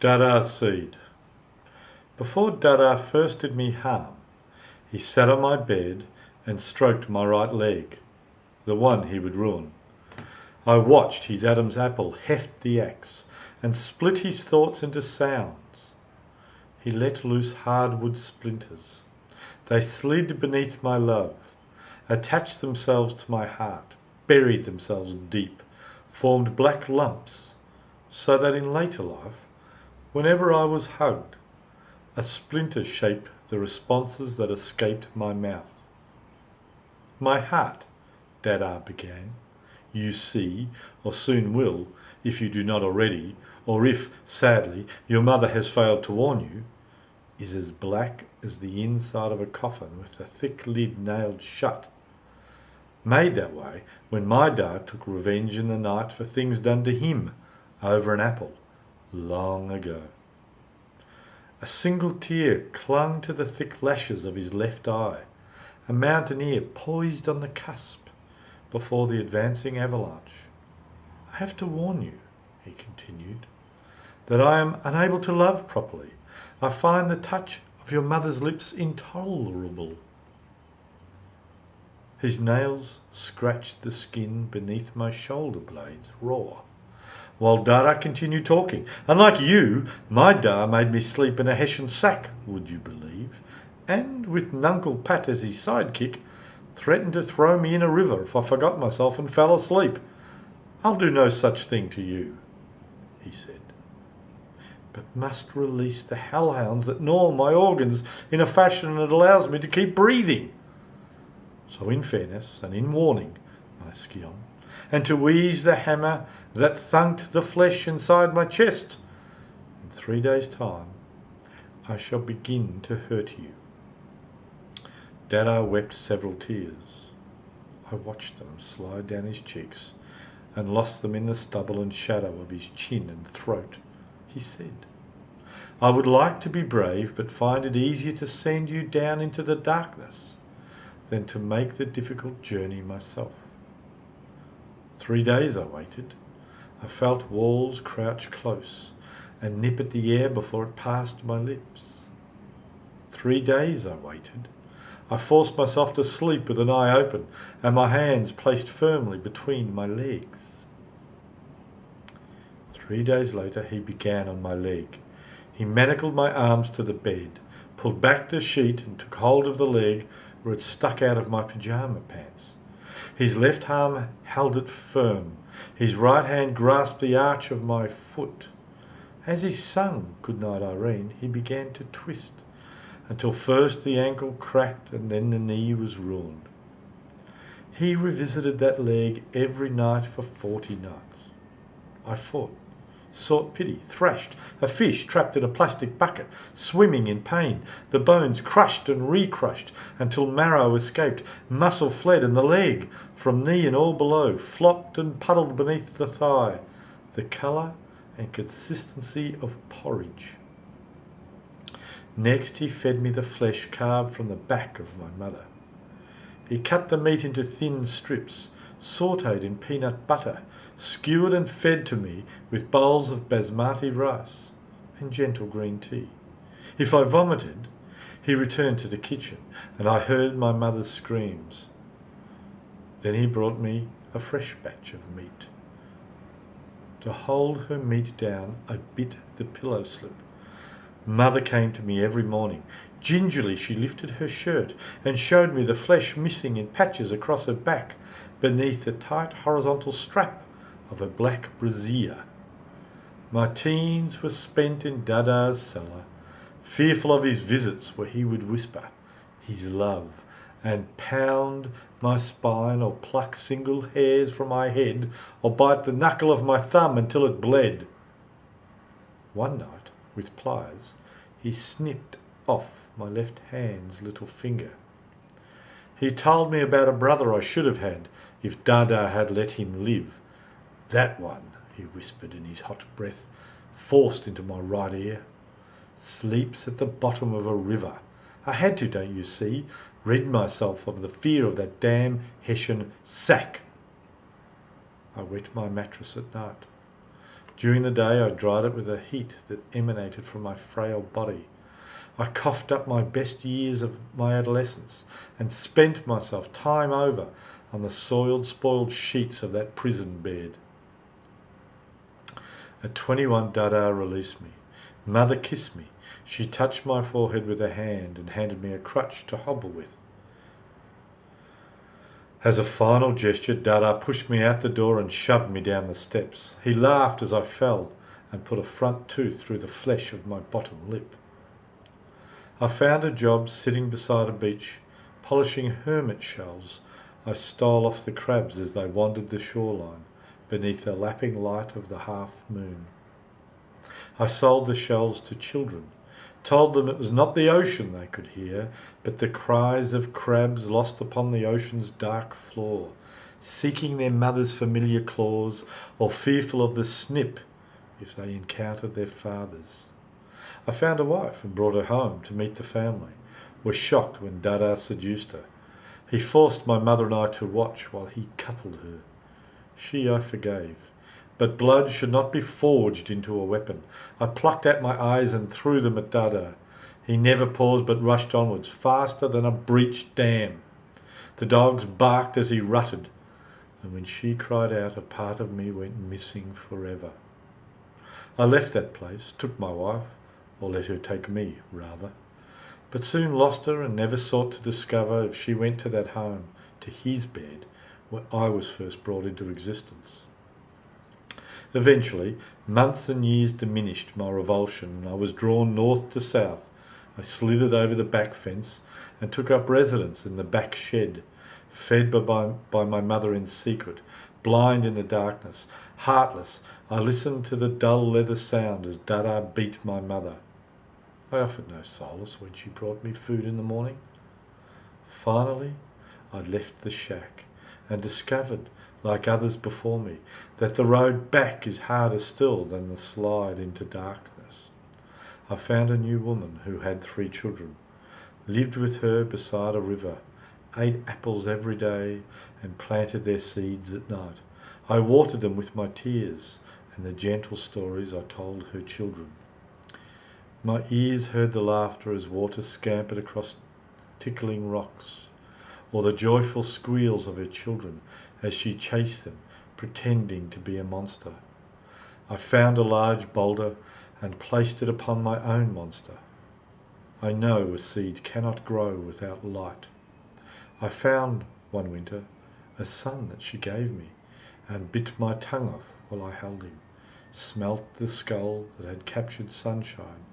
Dada seed. Before Dada first did me harm, he sat on my bed and stroked my right leg, the one he would ruin. I watched his Adam's apple heft the axe and split his thoughts into sounds. He let loose hardwood splinters. They slid beneath my love, attached themselves to my heart, buried themselves deep, formed black lumps, so that in later life, whenever I was hugged, a splinter shaped the responses that escaped my mouth. My heart, Dada began, you see, or soon will, if you do not already, or if, sadly, your mother has failed to warn you, is as black as the inside of a coffin with the thick lid nailed shut. Made that way when my dad took revenge in the night for things done to him over an apple long ago. A single tear clung to the thick lashes of his left eye, a mountaineer poised on the cusp before the advancing avalanche. I have to warn you, he continued, that I am unable to love properly. I find the touch of your mother's lips intolerable. His nails scratched the skin beneath my shoulder blades raw, while Dada continued talking. Unlike you, my Da made me sleep in a Hessian sack, would you believe, and with Nuncle Pat as his sidekick, threatened to throw me in a river if I forgot myself and fell asleep. I'll do no such thing to you, he said, but must release the hellhounds that gnaw my organs in a fashion that allows me to keep breathing. So in fairness and in warning, my scion, and to ease the hammer that thunked the flesh inside my chest, in 3 days' time I shall begin to hurt you. Dada wept several tears. I watched them slide down his cheeks and lost them in the stubble and shadow of his chin and throat. He said, I would like to be brave, but find it easier to send you down into the darkness than to make the difficult journey myself. 3 days I waited. I felt walls crouch close and nip at the air before it passed my lips. 3 days I waited. I forced myself to sleep with an eye open and my hands placed firmly between my legs. 3 days later he began on my leg. He manacled my arms to the bed, pulled back the sheet and took hold of the leg where it stuck out of my pyjama pants. His left arm held it firm. His right hand grasped the arch of my foot. As he sung Goodnight Irene, he began to twist, until first the ankle cracked and then the knee was ruined. He revisited that leg every night for 40 nights. I fought, sought pity, thrashed, a fish trapped in a plastic bucket, swimming in pain, the bones crushed and recrushed until marrow escaped, muscle fled, and the leg, from knee and all below, flopped and puddled beneath the thigh, the colour and consistency of porridge. Next he fed me the flesh carved from the back of my mother. He cut the meat into thin strips, sautéed in peanut butter, skewered and fed to me with bowls of basmati rice and gentle green tea. If I vomited, he returned to the kitchen and I heard my mother's screams. Then he brought me a fresh batch of meat. To hold her meat down, I bit the pillow slip. Mother came to me every morning. Gingerly she lifted her shirt and showed me the flesh missing in patches across her back beneath the tight horizontal strap of a black brassiere. My teens were spent in Dada's cellar, fearful of his visits where he would whisper his love and pound my spine or pluck single hairs from my head or bite the knuckle of my thumb until it bled. One night, with pliers, he snipped off my left hand's little finger. He told me about a brother I should have had if Dada had let him live. That one, he whispered in his hot breath, forced into my right ear, sleeps at the bottom of a river. I had to, don't you see, rid myself of the fear of that damn Hessian sack. I wet my mattress at night. During the day I dried it with a heat that emanated from my frail body. I coughed up my best years of my adolescence and spent myself time over on the soiled, spoiled sheets of that prison bed. At 21, Dada released me. Mother kissed me. She touched my forehead with her hand and handed me a crutch to hobble with. As a final gesture, Dada pushed me out the door and shoved me down the steps. He laughed as I fell and put a front tooth through the flesh of my bottom lip. I found a job sitting beside a beach, polishing hermit shells. I stole off the crabs as they wandered the shoreline beneath the lapping light of the half moon. I sold the shells to children, told them it was not the ocean they could hear, but the cries of crabs lost upon the ocean's dark floor, seeking their mother's familiar claws, or fearful of the snip if they encountered their fathers. I found a wife and brought her home to meet the family, was shocked when Dada seduced her. He forced my mother and I to watch while he coupled her. She I forgave, but blood should not be forged into a weapon. I plucked out my eyes and threw them at Dada. He never paused but rushed onwards, faster than a breached dam. The dogs barked as he rutted, and when she cried out, a part of me went missing forever. I left that place, took my wife, or let her take me, rather, but soon lost her and never sought to discover if she went to that home, to his bed, where I was first brought into existence. Eventually, months and years diminished my revulsion, and I was drawn north to south. I slithered over the back fence and took up residence in the back shed, fed by my mother in secret. Blind in the darkness, heartless, I listened to the dull leather sound as Dada beat my mother. I offered no solace when she brought me food in the morning. Finally, I left the shack and discovered, like others before me, that the road back is harder still than the slide into darkness. I found a new woman who had 3 children, lived with her beside a river, ate apples every day and planted their seeds at night. I watered them with my tears and the gentle stories I told her children. My ears heard the laughter as water scampered across tickling rocks, or the joyful squeals of her children as she chased them, pretending to be a monster. I found a large boulder and placed it upon my own monster. I know a seed cannot grow without light. I found, one winter, a son that she gave me, and bit my tongue off while I held him, smelt the skull that had captured sunshine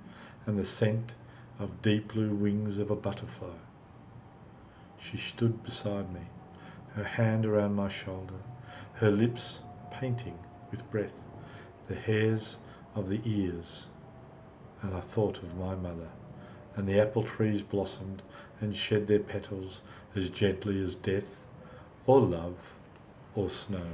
and the scent of deep blue wings of a butterfly. She stood beside me, her hand around my shoulder, her lips painting with breath the hairs of the ears, and I thought of my mother, and the apple trees blossomed and shed their petals as gently as death, or love, or snow.